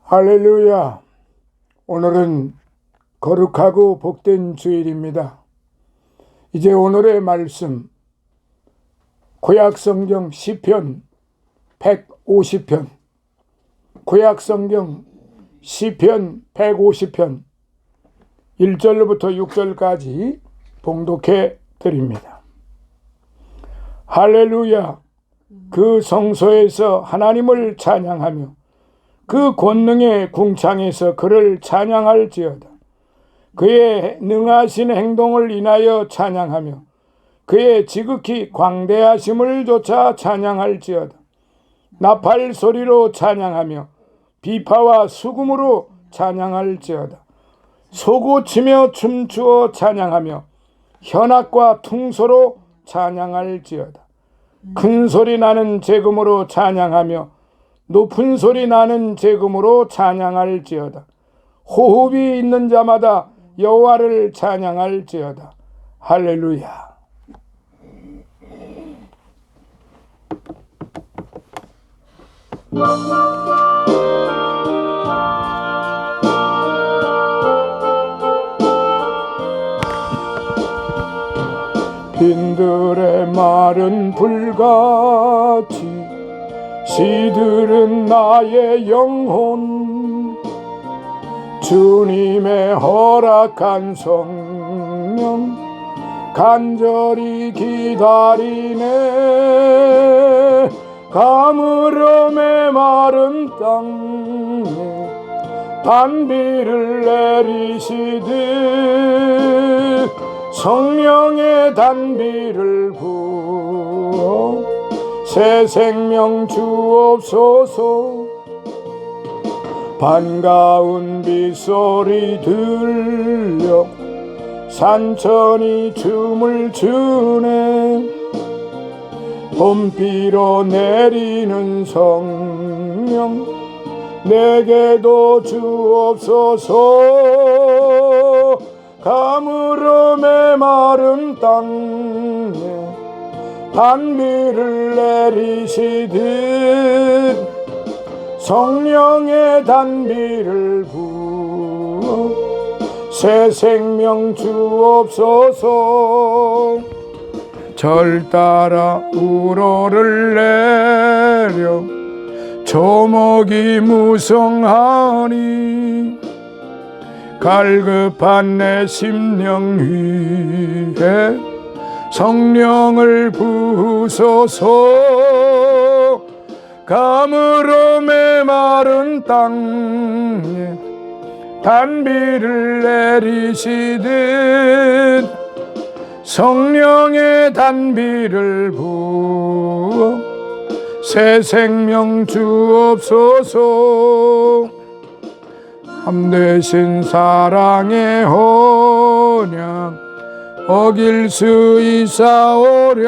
할렐루야. 오늘은 거룩하고 복된 주일입니다. 이제 오늘의 말씀 구약성경 시편 150편, 구약성경 시편 150편 1절부터 6절까지 봉독해 드립니다. 할렐루야. 그 성소에서 하나님을 찬양하며 그 권능의 궁창에서 그를 찬양할지어다. 그의 능하신 행동을 인하여 찬양하며 그의 지극히 광대하심을 조차 찬양할지어다. 나팔 소리로 찬양하며 비파와 수금으로 찬양할지어다. 소고치며 춤추어 찬양하며 현악과 퉁소로 찬양할지어다. 큰 소리 나는 제금으로 찬양하며 높은 소리 나는 제금으로 찬양할지어다. 호흡이 있는 자마다 여호와를 찬양할지어다. 할렐루야. 빈들의 마른 불같이 시들은 나의 영혼, 주님의 허락한 성령 간절히 기다리네. 가물어 메마른 땅에 단비를 내리시듯 성령의 단비를 부어 새 생명 주옵소서. 반가운 빗소리 들려 산천이 춤을 추네. 봄비로 내리는 성령 내게도 주옵소서. 가물어 메마른 땅에 단비를 내리시듯 성령의 단비를 부어 새 생명 주옵소서. 절 따라 우러를 내려 조목이 무성하니 갈급한 내 심령 위에 성령을 부으소서. 가물어 메마른 땅에 단비를 내리시듯 성령의 단비를 부어 새 생명 주옵소서. 참되신 사랑의 언약 어길 수 있사오랴.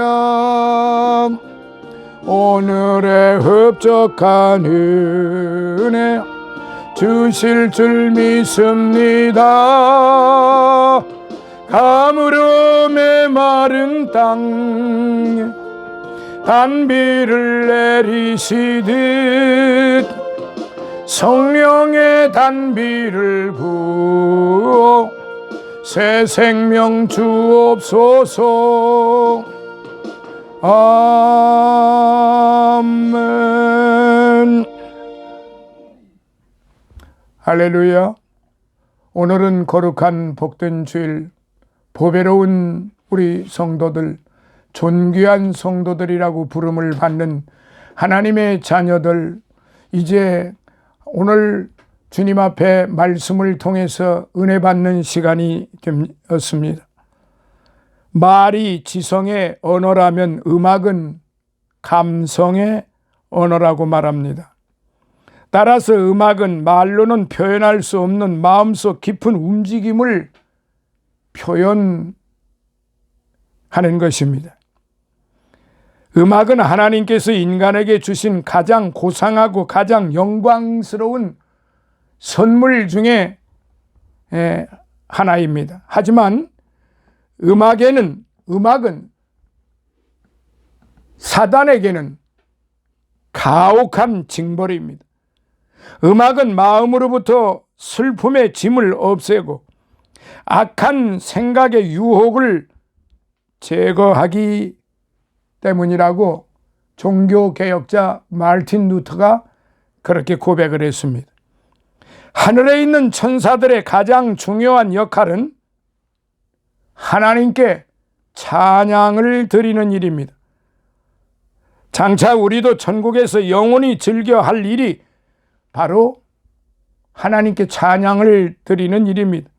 오늘의 흡족한 은혜 주실 줄 믿습니다. 가물어 메마른 땅에 단비를 내리시듯 성령의 단비를 부어 새 생명 주옵소서. 아멘. 할렐루야. 오늘은 거룩한 복된 주일, 보배로운 우리 성도들, 존귀한 성도들이라고 부름을 받는 하나님의 자녀들, 이제 오늘 주님 앞에 말씀을 통해서 은혜 받는 시간이 되었습니다. 말이 지성의 언어라면 음악은 감성의 언어라고 말합니다. 따라서 음악은 말로는 표현할 수 없는 마음속 깊은 움직임을 표현하는 것입니다. 음악은 하나님께서 인간에게 주신 가장 고상하고 가장 영광스러운 선물 중에 하나입니다. 하지만 음악은 사단에게는 가혹한 징벌입니다. 음악은 마음으로부터 슬픔의 짐을 없애고 악한 생각의 유혹을 제거하기 때문이라고 종교개혁자 마르틴 루터가 그렇게 고백을 했습니다. 하늘에 있는 천사들의 가장 중요한 역할은 하나님께 찬양을 드리는 일입니다. 장차 우리도 천국에서 영원히 즐겨 할 일이 바로 하나님께 찬양을 드리는 일입니다.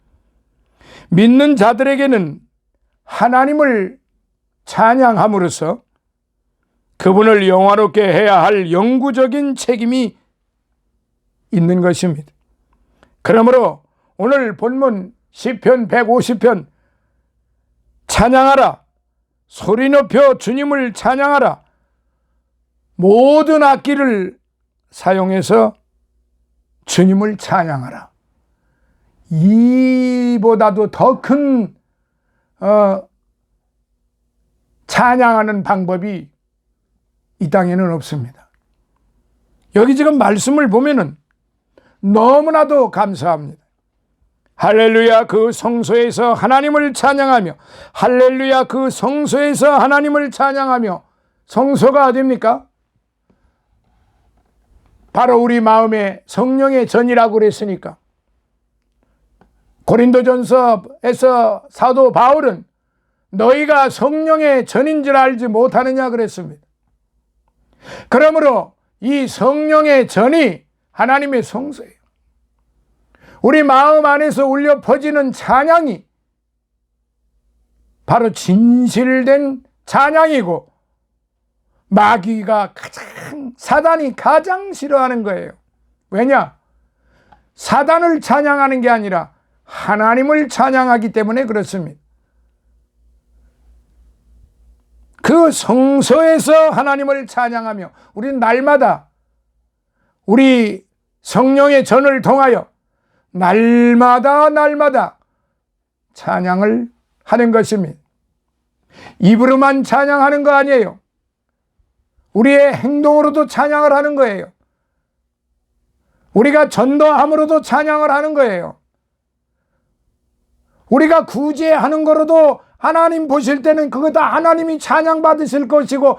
믿는 자들에게는 하나님을 찬양함으로써 그분을 영화롭게 해야 할 영구적인 책임이 있는 것입니다. 그러므로 오늘 본문 시편 150편 찬양하라, 소리 높여 주님을 찬양하라, 모든 악기를 사용해서 주님을 찬양하라. 이보다도 더 큰 찬양하는 방법이 이 땅에는 없습니다. 여기 지금 말씀을 보면은 너무나도 감사합니다. 할렐루야, 그 성소에서 하나님을 찬양하며, 할렐루야, 그 성소에서 하나님을 찬양하며. 성소가 어디입니까? 바로 우리 마음에 성령의 전이라고 그랬으니까. 고린도전서에서 사도 바울은 너희가 성령의 전인 줄 알지 못하느냐 그랬습니다. 그러므로 이 성령의 전이 하나님의 성소예요. 우리 마음 안에서 울려 퍼지는 찬양이 바로 진실된 찬양이고, 마귀가 사단이 가장 싫어하는 거예요. 왜냐? 사단을 찬양하는 게 아니라 하나님을 찬양하기 때문에 그렇습니다. 그 성소에서 하나님을 찬양하며, 우리는 날마다 우리 성령의 전을 통하여 날마다 찬양을 하는 것입니다. 입으로만 찬양하는 거 아니에요. 우리의 행동으로도 찬양을 하는 거예요. 우리가 전도함으로도 찬양을 하는 거예요. 우리가 구제하는 거로도 하나님 보실 때는 그거 다 하나님이 찬양 받으실 것이고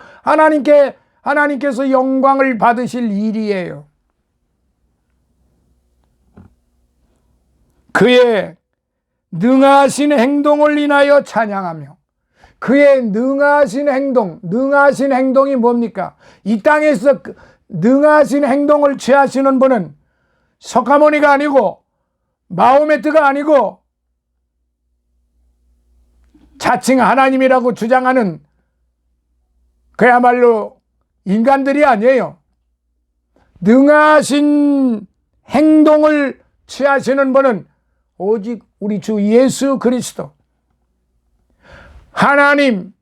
하나님께서 영광을 받으실 일이에요. 그의 능하신 행동을 인하여 찬양하며, 그의 능하신 행동이 뭡니까? 이 땅에서 능하신 행동을 취하시는 분은 석가모니가 아니고 마호메트가 아니고 자칭 하나님이라고 주장하는 그야말로 인간들이 아니에요. 능하신 행동을 취하시는 분은 오직 우리 주 예수 그리스도, 하나님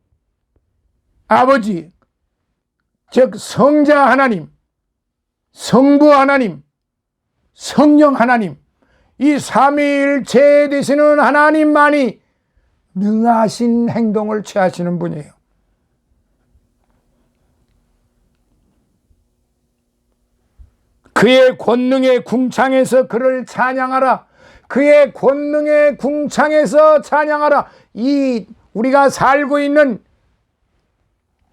아버지, 즉 성자 하나님, 성부 하나님, 성령 하나님, 이 삼위일체 되시는 하나님만이 능하신 행동을 취하시는 분이에요. 그의 권능의 궁창에서 그를 찬양하라. 그의 권능의 궁창에서 찬양하라. 이 우리가 살고 있는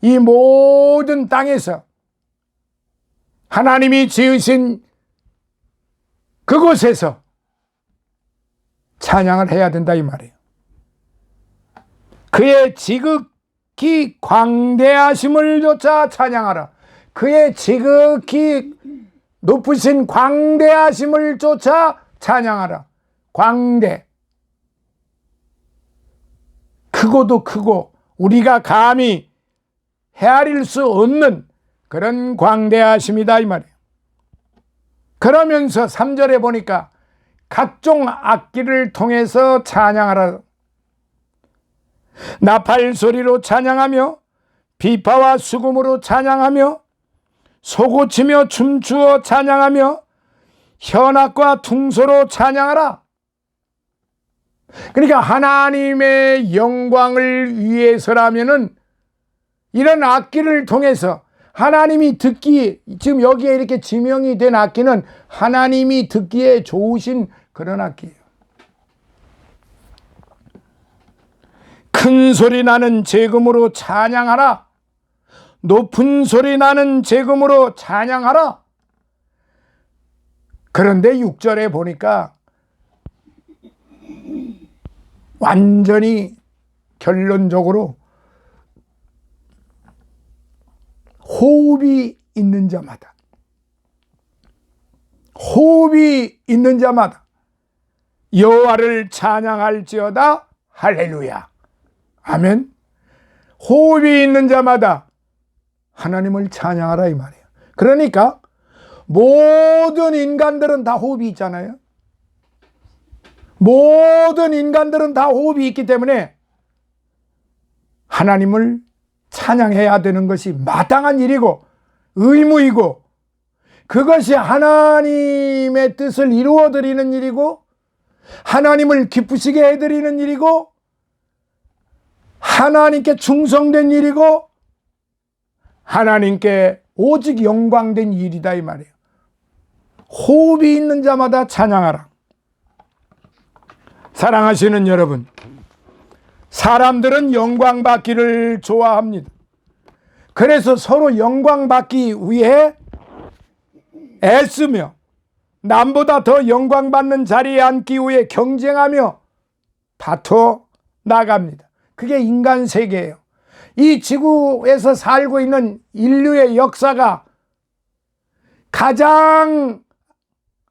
이 모든 땅에서 하나님이 지으신 그곳에서 찬양을 해야 된다 이 말이에요. 그의 지극히 광대하심을 조차 찬양하라. 그의 지극히 높으신 광대하심을 쫓아 찬양하라. 광대, 크고도 크고 우리가 감히 헤아릴 수 없는 그런 광대하심이다 이 말이에요. 그러면서 3절에 보니까 각종 악기를 통해서 찬양하라. 나팔 소리로 찬양하며 비파와 수금으로 찬양하며 소고치며 춤추어 찬양하며 현악과 퉁소로 찬양하라. 그러니까 하나님의 영광을 위해서라면은 이런 악기를 통해서 하나님이 듣기, 지금 여기에 이렇게 지명이 된 악기는 하나님이 듣기에 좋으신 그런 악기예요. 큰 소리 나는 재금으로 찬양하라. 높은 소리 나는 재금으로 찬양하라. 그런데 6절에 보니까 완전히 결론적으로 호흡이 있는 자마다, 호흡이 있는 자마다 여호와를 찬양할지어다. 할렐루야. 아멘. 호흡이 있는 자마다 하나님을 찬양하라 이 말이에요. 그러니까 모든 인간들은 다 호흡이 있잖아요. 모든 인간들은 다 호흡이 있기 때문에 하나님을 찬양해야 되는 것이 마땅한 일이고 의무이고, 그것이 하나님의 뜻을 이루어 드리는 일이고 하나님을 기쁘시게 해드리는 일이고 하나님께 충성된 일이고 하나님께 오직 영광된 일이다 이 말이에요. 호흡이 있는 자마다 찬양하라. 사랑하시는 여러분, 사람들은 영광 받기를 좋아합니다. 그래서 서로 영광 받기 위해 애쓰며 남보다 더 영광 받는 자리에 앉기 위해 경쟁하며 다투어 나갑니다. 그게 인간 세계예요. 이 지구에서 살고 있는 인류의 역사가 가장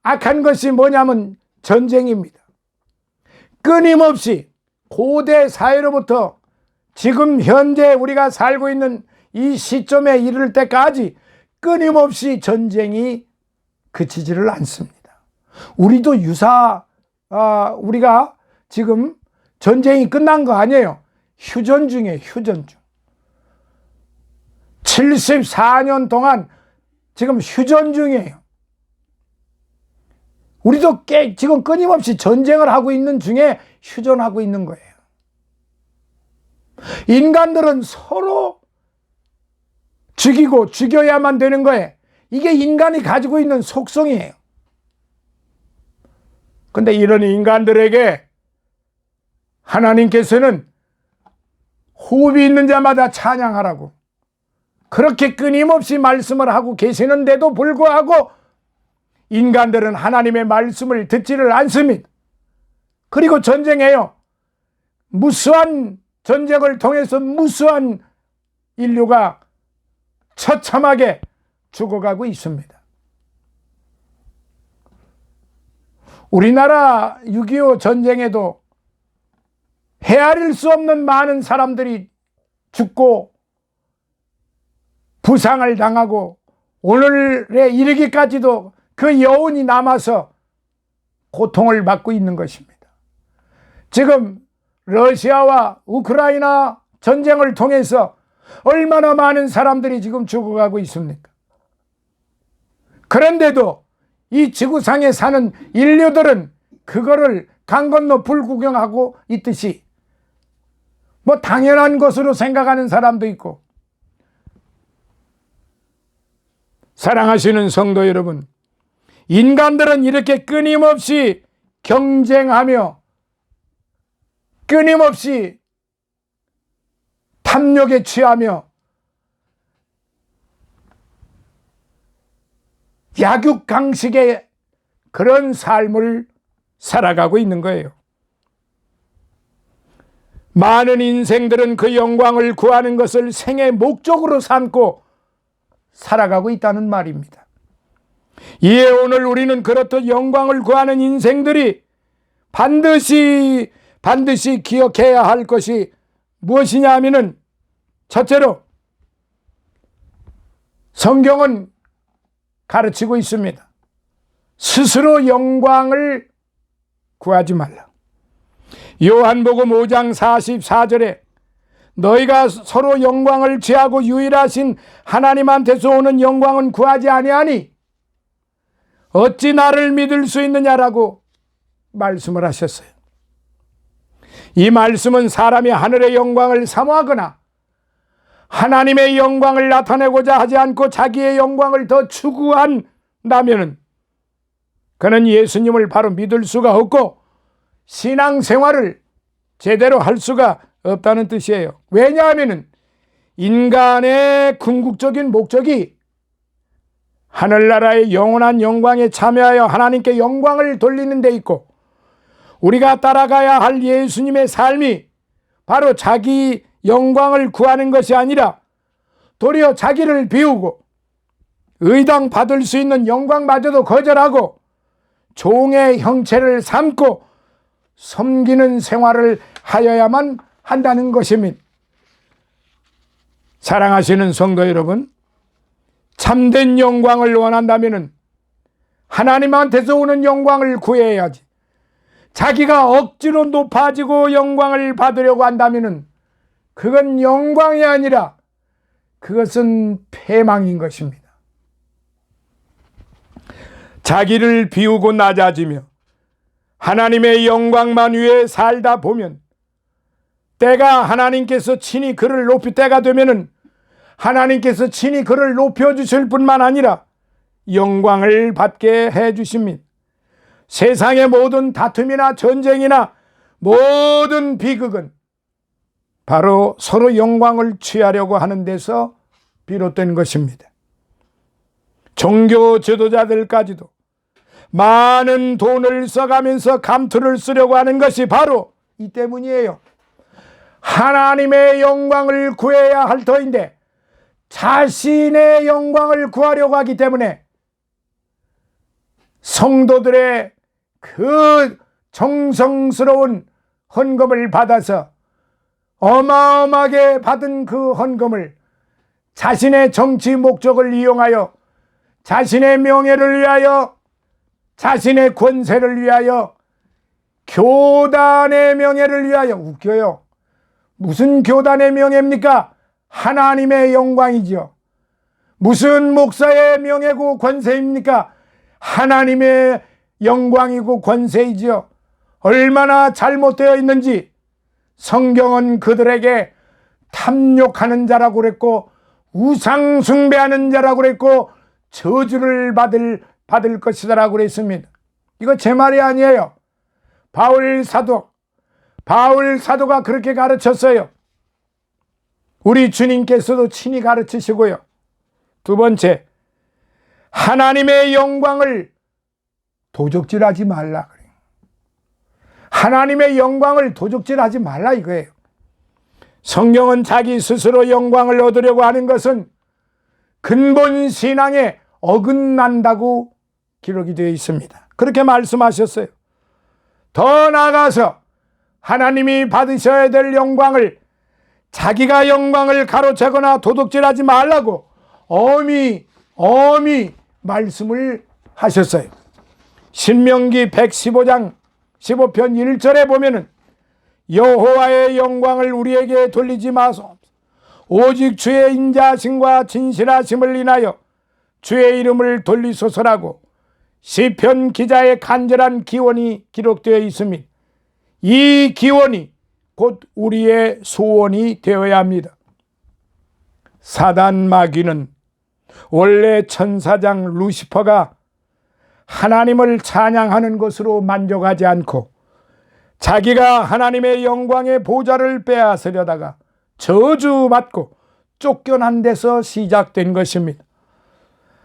악한 것이 뭐냐면 전쟁입니다. 끊임없이 고대 사회로부터 지금 현재 우리가 살고 있는 이 시점에 이를 때까지 끊임없이 전쟁이 그치지를 않습니다. 우리도 우리가 지금 전쟁이 끝난 거 아니에요. 휴전 중이에요. 휴전 중. 74년 동안 지금 휴전 중이에요. 우리도 지금 끊임없이 전쟁을 하고 있는 중에 휴전하고 있는 거예요. 인간들은 서로 죽이고 죽여야만 되는 거예요. 이게 인간이 가지고 있는 속성이에요. 근데 이런 인간들에게 하나님께서는 호흡이 있는 자마다 찬양하라고 그렇게 끊임없이 말씀을 하고 계시는데도 불구하고 인간들은 하나님의 말씀을 듣지를 않습니다. 그리고 전쟁해요. 무수한 전쟁을 통해서 무수한 인류가 처참하게 죽어가고 있습니다. 우리나라 6.25 전쟁에도 헤아릴 수 없는 많은 사람들이 죽고 부상을 당하고 오늘에 이르기까지도 그 여운이 남아서 고통을 받고 있는 것입니다. 지금 러시아와 우크라이나 전쟁을 통해서 얼마나 많은 사람들이 지금 죽어가고 있습니까? 그런데도 이 지구상에 사는 인류들은 그거를 강 건너 불 구경하고 있듯이 뭐 당연한 것으로 생각하는 사람도 있고. 사랑하시는 성도 여러분, 인간들은 이렇게 끊임없이 경쟁하며 끊임없이 탐욕에 취하며 약육강식의 그런 삶을 살아가고 있는 거예요. 많은 인생들은 그 영광을 구하는 것을 생의 목적으로 삼고 살아가고 있다는 말입니다. 이에 오늘 우리는 그렇듯 영광을 구하는 인생들이 반드시 기억해야 할 것이 무엇이냐 하면은, 첫째로 성경은 가르치고 있습니다. 스스로 영광을 구하지 말라. 요한복음 5장 44절에 너희가 서로 영광을 취하고 유일하신 하나님한테서 오는 영광은 구하지 아니하니 어찌 나를 믿을 수 있느냐라고 말씀을 하셨어요. 이 말씀은 사람이 하늘의 영광을 사모하거나 하나님의 영광을 나타내고자 하지 않고 자기의 영광을 더 추구한다면은 그는 예수님을 바로 믿을 수가 없고 신앙생활을 제대로 할 수가 없다는 뜻이에요. 왜냐하면은 인간의 궁극적인 목적이 하늘나라의 영원한 영광에 참여하여 하나님께 영광을 돌리는 데 있고, 우리가 따라가야 할 예수님의 삶이 바로 자기 영광을 구하는 것이 아니라 도리어 자기를 비우고 의당 받을 수 있는 영광마저도 거절하고 종의 형체를 삼고 섬기는 생활을 하여야만 한다는 것입니다. 사랑하시는 성도 여러분, 참된 영광을 원한다면 하나님한테서 오는 영광을 구해야지, 자기가 억지로 높아지고 영광을 받으려고 한다면 그건 영광이 아니라 그것은 패망인 것입니다. 자기를 비우고 낮아지며 하나님의 영광만 위해 살다 보면 때가 하나님께서 친히 그를 높이 때가 되면은 하나님께서 친히 그를 높여주실 뿐만 아니라 영광을 받게 해주십니다. 세상의 모든 다툼이나 전쟁이나 모든 비극은 바로 서로 영광을 취하려고 하는 데서 비롯된 것입니다. 종교 지도자들까지도 많은 돈을 써가면서 감투를 쓰려고 하는 것이 바로 이 때문이에요. 하나님의 영광을 구해야 할 터인데 자신의 영광을 구하려고 하기 때문에 성도들의 그 정성스러운 헌금을 받아서 어마어마하게 받은 그 헌금을 자신의 정치 목적을 이용하여 자신의 명예를 위하여, 자신의 권세를 위하여, 교단의 명예를 위하여. 웃겨요. 무슨 교단의 명예입니까? 하나님의 영광이죠. 무슨 목사의 명예고 권세입니까? 하나님의 영광이고 권세이죠. 얼마나 잘못되어 있는지 성경은 그들에게 탐욕하는 자라고 그랬고 우상 숭배하는 자라고 그랬고 저주를 받을 것이다라고 그랬습니다. 이거 제 말이 아니에요. 바울 사도가 그렇게 가르쳤어요. 우리 주님께서도 친히 가르치시고요. 두 번째, 하나님의 영광을 도적질하지 말라 그래요. 하나님의 영광을 도적질하지 말라 이거예요. 성경은 자기 스스로 영광을 얻으려고 하는 것은 근본 신앙에 어긋난다고 기록이 되어 있습니다. 그렇게 말씀하셨어요. 더 나아가서 하나님이 받으셔야 될 영광을 자기가 영광을 가로채거나 도둑질하지 말라고 엄히 말씀을 하셨어요. 신명기 115장 15편 1절에 보면은 여호와의 영광을 우리에게 돌리지 마소서. 오직 주의 인자하심과 진실하심을 인하여 주의 이름을 돌리소서라고 시편 기자의 간절한 기원이 기록되어 있습니다. 이 기원이 곧 우리의 소원이 되어야 합니다. 사단 마귀는 원래 천사장 루시퍼가 하나님을 찬양하는 것으로 만족하지 않고 자기가 하나님의 영광의 보좌를 빼앗으려다가 저주받고 쫓겨난 데서 시작된 것입니다.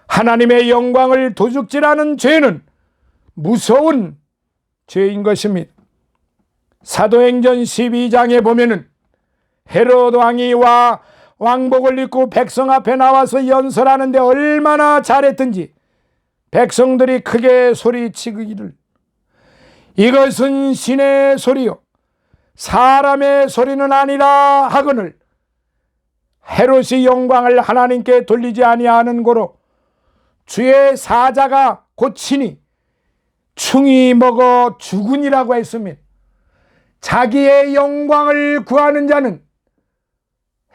하나님의 영광을 도둑질하는 죄는 무서운 죄인 것입니다. 사도행전 12장에 보면은 헤롯 왕이 왕복을 입고 백성 앞에 나와서 연설하는데 얼마나 잘했든지 백성들이 크게 소리치기를 이것은 신의 소리요 사람의 소리는 아니라 하거늘 헤롯이 영광을 하나님께 돌리지 아니하는 고로 주의 사자가 고치니 충이 먹어 죽으니라고 했습니다. 자기의 영광을 구하는 자는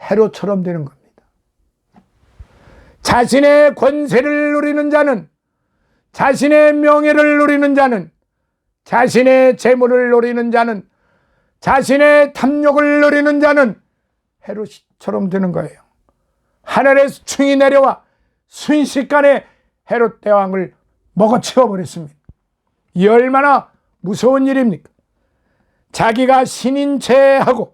헤롯처럼 되는 겁니다. 자신의 권세를 누리는 자는, 자신의 명예를 누리는 자는, 자신의 재물을 누리는 자는, 자신의 탐욕을 누리는 자는 헤롯처럼 되는 거예요. 하늘에서 충이 내려와 순식간에 헤롯 대왕을 먹어치워 버렸습니다. 이 얼마나 무서운 일입니까? 자기가 신인 체하고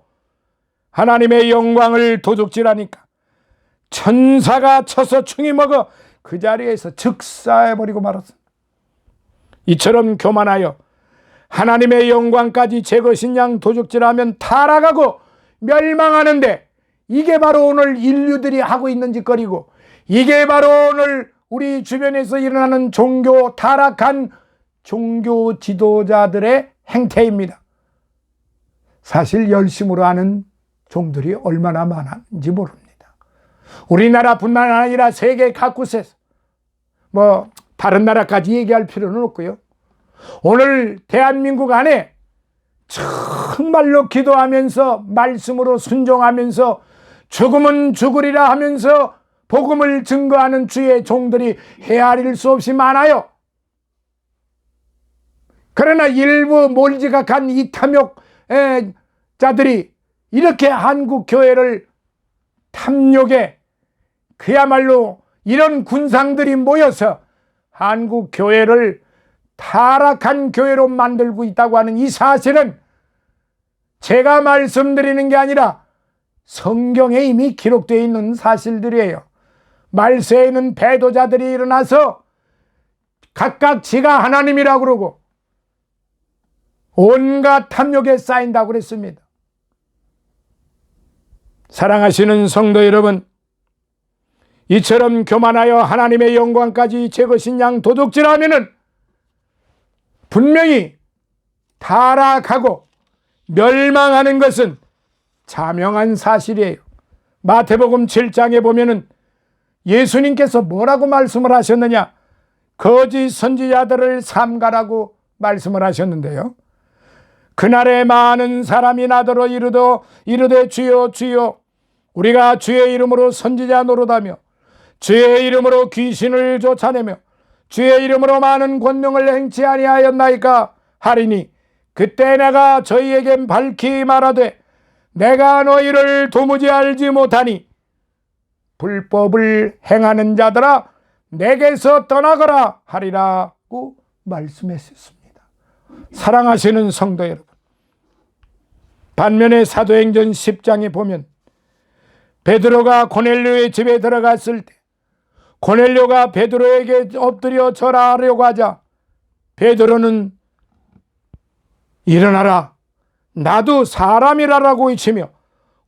하나님의 영광을 도둑질하니까 천사가 쳐서 충이 먹어 그 자리에서 즉사해버리고 말았습니다. 이처럼 교만하여 하나님의 영광까지 제 것인 양 도둑질하면 타락하고 멸망하는데, 이게 바로 오늘 인류들이 하고 있는 짓거리고, 이게 바로 오늘 우리 주변에서 일어나는 타락한 종교 지도자들의 행태입니다. 사실 열심으로 하는 종들이 얼마나 많은지 모릅니다. 우리나라뿐만 아니라 세계 각곳에서, 다른 나라까지 얘기할 필요는 없고요. 오늘 대한민국 안에 정말로 기도하면서 말씀으로 순종하면서 죽으면 죽으리라 하면서 복음을 증거하는 주의 종들이 헤아릴 수 없이 많아요. 그러나 일부 몰지각한 이 탐욕자들이 이렇게 한국 교회를 탐욕에, 그야말로 이런 군상들이 모여서 한국 교회를 타락한 교회로 만들고 있다고 하는 이 사실은 제가 말씀드리는 게 아니라 성경에 이미 기록되어 있는 사실들이에요. 말세에는 배도자들이 일어나서 각각 지가 하나님이라고 그러고 온갖 탐욕에 쌓인다고 그랬습니다. 사랑하시는 성도 여러분, 이처럼 교만하여 하나님의 영광까지 제 것인 양 도둑질하면은 분명히 타락하고 멸망하는 것은 자명한 사실이에요. 마태복음 7장에 보면은 예수님께서 뭐라고 말씀을 하셨느냐? 거짓 선지자들을 삼가라고 말씀을 하셨는데요. 그날에 많은 사람이 나더러 이르되 주여 주여 우리가 주의 이름으로 선지자 노릇하며 주의 이름으로 귀신을 쫓아내며 주의 이름으로 많은 권능을 행치 아니하였나이까 하리니, 그때 내가 저희에게 밝히 말하되 내가 너희를 도무지 알지 못하니 불법을 행하는 자들아 내게서 떠나거라 하리라고 말씀했습니다. 사랑하시는 성도 여러분, 반면에 사도행전 10장에 보면 베드로가 고넬료의 집에 들어갔을 때 고넬료가 베드로에게 엎드려 절하려고 하자 베드로는 일어나라, 나도 사람이라라고 외치며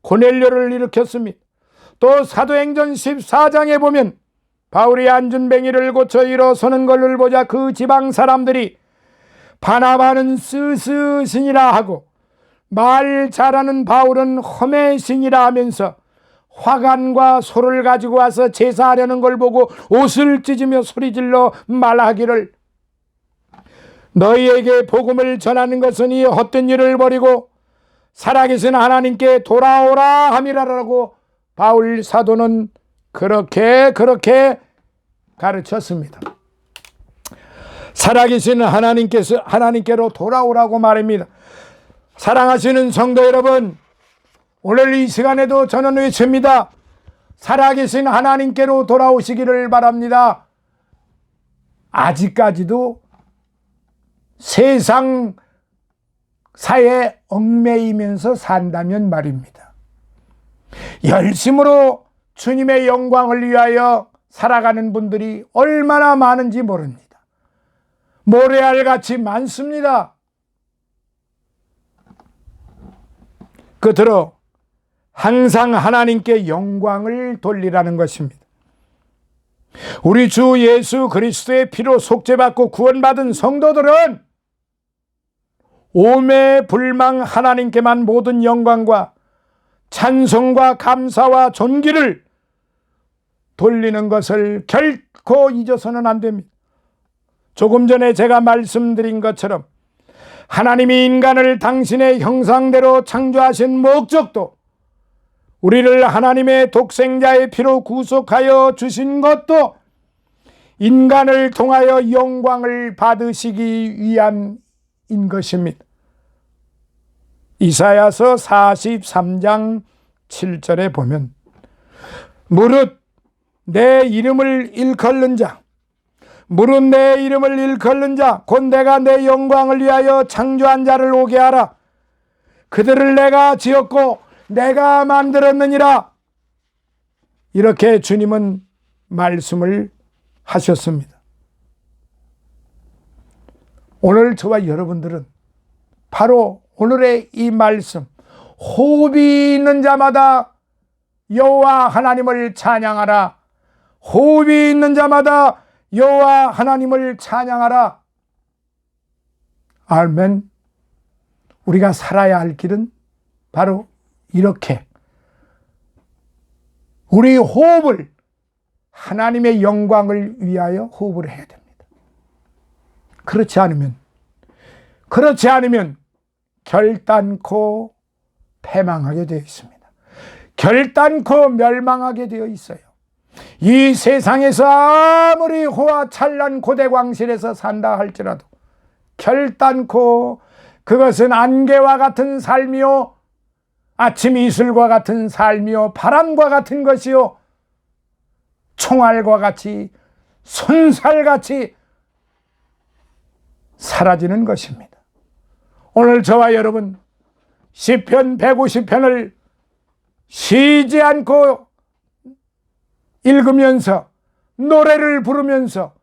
고넬료를 일으켰습니다. 또 사도행전 14장에 보면 바울이 안준뱅이를 고쳐 일어서는 것을 보자 그 지방 사람들이 바나바는 스스신이라 하고 말 잘하는 바울은 험해신이라 하면서 화관과 소를 가지고 와서 제사하려는 걸 보고 옷을 찢으며 소리질러 말하기를, 너희에게 복음을 전하는 것은 이 헛된 일을 버리고 살아계신 하나님께 돌아오라 함이라라고 바울 사도는 그렇게 가르쳤습니다. 살아계신 하나님께로 돌아오라고 말입니다. 사랑하시는 성도 여러분, 오늘 이 시간에도 저는 외칩니다. 살아계신 하나님께로 돌아오시기를 바랍니다. 아직까지도 세상 사회에 얽매이면서 산다면 말입니다. 열심으로 주님의 영광을 위하여 살아가는 분들이 얼마나 많은지 모릅니다. 모래알같이 많습니다. 끝으로 항상 하나님께 영광을 돌리라는 것입니다. 우리 주 예수 그리스도의 피로 속죄받고 구원받은 성도들은 오매불망 하나님께만 모든 영광과 찬송과 감사와 존귀를 돌리는 것을 결코 잊어서는 안 됩니다. 조금 전에 제가 말씀드린 것처럼 하나님이 인간을 당신의 형상대로 창조하신 목적도, 우리를 하나님의 독생자의 피로 구속하여 주신 것도 인간을 통하여 영광을 받으시기 위함인 것입니다. 이사야서 43장 7절에 보면 무릇 내 이름을 일컫는 자, 무릇 내 이름을 일컫는 자, 곧 내가 내 영광을 위하여 창조한 자를 오게 하라. 그들을 내가 지었고 내가 만들었느니라. 이렇게 주님은 말씀을 하셨습니다. 오늘 저와 여러분들은 바로 오늘의 이 말씀, 호흡이 있는 자마다 여호와 하나님을 찬양하라. 호흡이 있는 자마다 여호와 하나님을 찬양하라. 아멘. 우리가 살아야 할 길은 바로 이렇게 우리 호흡을 하나님의 영광을 위하여 호흡을 해야 됩니다. 그렇지 않으면 결단코 패망하게 되어 있습니다. 결단코 멸망하게 되어 있어요. 이 세상에서 아무리 호화찬란 고대광실에서 산다 할지라도 결단코 그것은 안개와 같은 삶이요, 아침 이슬과 같은 삶이요, 바람과 같은 것이요, 총알과 같이 손살같이 사라지는 것입니다. 오늘 저와 여러분 시편 150편을 쉬지 않고 읽으면서 노래를 부르면서